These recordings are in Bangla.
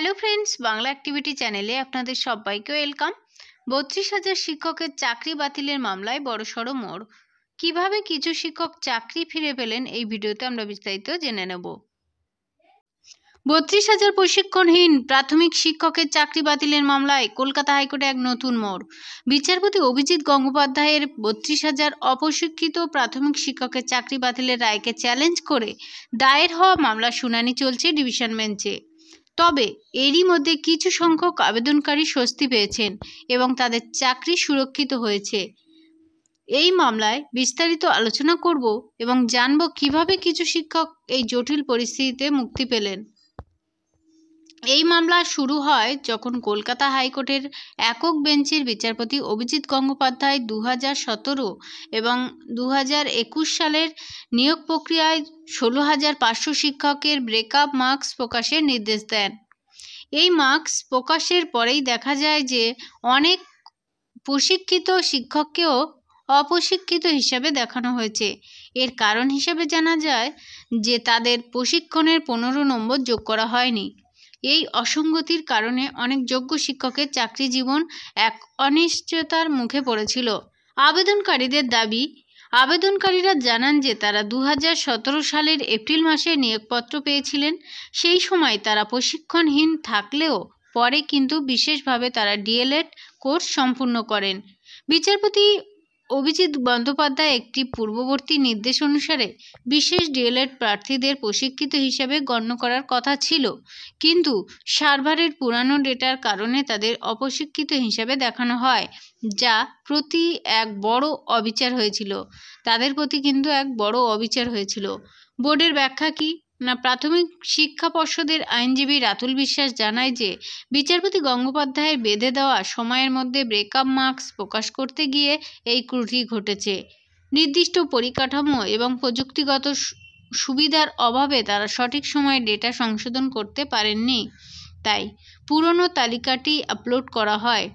হ্যালো ফ্রেন্ডস, বাংলা অ্যাক্টিভিটি চ্যানেলে আপনাদের সবাইকে ওয়েলকাম। ৩২,০০০ শিক্ষকের চাকরি বাতিলের মামলায় বড়সড় মোড়। কিভাবে কিছু শিক্ষক চাকরি ফিরে পেলেন, এই ভিডিওতে আমরা বিস্তারিত জেনে নেব। ৩২,০০০ প্রশিক্ষণহীন প্রাথমিক শিক্ষকের চাকরি বাতিলের মামলায় কলকাতা হাইকোর্টে এক নতুন মোড়। বিচারপতি অভিজিৎ গঙ্গোপাধ্যায়ের ৩২,০০০ অপ্রশিক্ষিত প্রাথমিক শিক্ষকের চাকরি বাতিলের রায়কে চ্যালেঞ্জ করে দায়ের হওয়া মামলার শুনানি চলছে ডিভিশন বেঞ্চে। তবে এরই মধ্যে কিছু সংখ্যক আবেদনকারী স্বস্তি পেয়েছেন এবং তাদের চাকরি সুরক্ষিত হয়েছে। এই মামলায় বিস্তারিত আলোচনা করব এবং জানব কিভাবে কিছু শিক্ষক এই জটিল পরিস্থিতিতে মুক্তি পেলেন। এই মামলা শুরু হয় যখন কলকাতা হাইকোর্টের একক বেঞ্চের বিচারপতি অভিজিৎ গঙ্গোপাধ্যায় 2017 এবং 2021 সালের নিয়োগ প্রক্রিয়ায় 16,500 শিক্ষকের ব্রেকআপ মার্কস প্রকাশের নির্দেশ দেন। এই মার্কস প্রকাশের পরেই দেখা যায় যে অনেক প্রশিক্ষিত শিক্ষককেও অপ্রশিক্ষিত হিসাবে দেখানো হয়েছে। এর কারণ হিসেবে জানা যায় যে তাদের প্রশিক্ষণের 15 নম্বর যোগ করা হয়নি। এই অসঙ্গতির কারণে অনেক যোগ্য শিক্ষকের চাকরি জীবন এক অনিশ্চয়তার মুখে পড়েছিল। আবেদনকারীদের দাবি, আবেদনকারীরা জানান যে তারা 2017 সালের এপ্রিল মাসে নিয়োগপত্র পেয়েছিলেন। সেই সময় তারা প্রশিক্ষণহীন থাকলেও পরে কিন্তু বিশেষভাবে তারা ডিএলএড কোর্স সম্পূর্ণ করেন। বিচারপতি অভিজিৎ বন্দ্যোপাধ্যায় একটি পূর্ববর্তী নির্দেশ অনুসারে বিশেষ ডিএলএড প্রার্থীদের প্রশিক্ষিত হিসাবে গণ্য করার কথা ছিল, কিন্তু সার্ভারের পুরানো ডেটার কারণে তাদের অপ্রশিক্ষিত হিসাবে দেখানো হয়, যা প্রতি এক বড় অবিচার হয়েছিল। তাদের প্রতি কিন্তু এক বড় অবিচার হয়েছিল। বোর্ডের ব্যাখ্যা কি না, প্রাথমিক শিক্ষা পর্ষদের আইনজীবী রাতুল বিশ্বাস জানায় যে বিচারপতি গঙ্গোপাধ্যায়ের বেঁধে দেওয়া সময়ের মধ্যে ব্রেকআপ মার্কস প্রকাশ করতে গিয়ে এই ত্রুটি ঘটেছে। নির্দিষ্ট পরিকাঠামো এবং প্রযুক্তিগত সুবিধার অভাবে তারা সঠিক সময়ে ডেটা সংশোধন করতে পারেননি, তাই পুরনো তালিকাটি আপলোড করা হয়।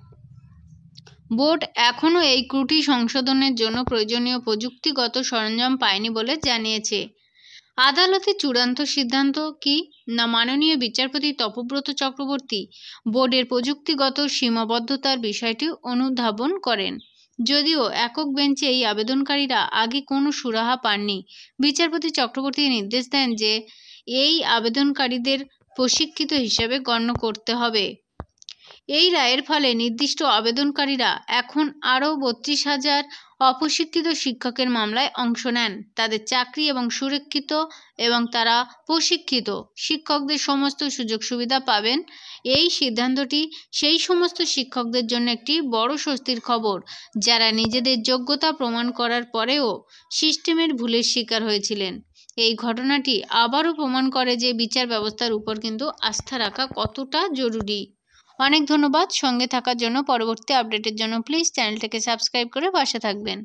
বোর্ড এখনও এই ত্রুটি সংশোধনের জন্য প্রয়োজনীয় প্রযুক্তিগত সরঞ্জাম পায়নি বলে জানিয়েছে। আদালতের চূড়ান্ত সিদ্ধান্ত কি না, মাননীয় বিচারপতি তপব্রত চক্রবর্তী বোর্ডের প্রযুক্তিগত সীমাবদ্ধতার বিষয়টি অনুধাবন করেন। যদিও একক বেঞ্চে এই আবেদনকারীরা আগে কোনো সুরাহা পাননি, বিচারপতি চক্রবর্তী নির্দেশ দেন যে এই আবেদনকারীদের প্রশিক্ষিত হিসেবে গণ্য করতে হবে। এই রায়ের ফলে নির্দিষ্ট আবেদনকারীরা এখন আরও 32,000 অপ্রশিক্ষিত শিক্ষকের মামলায় অংশ নেন। তাদের চাকরি এবং সুরক্ষিত এবং তারা প্রশিক্ষিত শিক্ষকদের সমস্ত সুযোগ সুবিধা পাবেন। এই সিদ্ধান্তটি সেই সমস্ত শিক্ষকদের জন্য একটি বড় স্বস্তির খবর যারা নিজেদের যোগ্যতা প্রমাণ করার পরেও সিস্টেমের ভুলের শিকার হয়েছিলেন। এই ঘটনাটি আবারও প্রমাণ করে যে বিচার ব্যবস্থার উপর কিন্তু আস্থা রাখা কতটা জরুরি। অনেক ধন্যবাদ সঙ্গে থাকার জন্য। পরবর্তী আপডেটের জন্য প্লিজ চ্যানেলটাকে সাবস্ক্রাইব করে পাশে থাকবেন।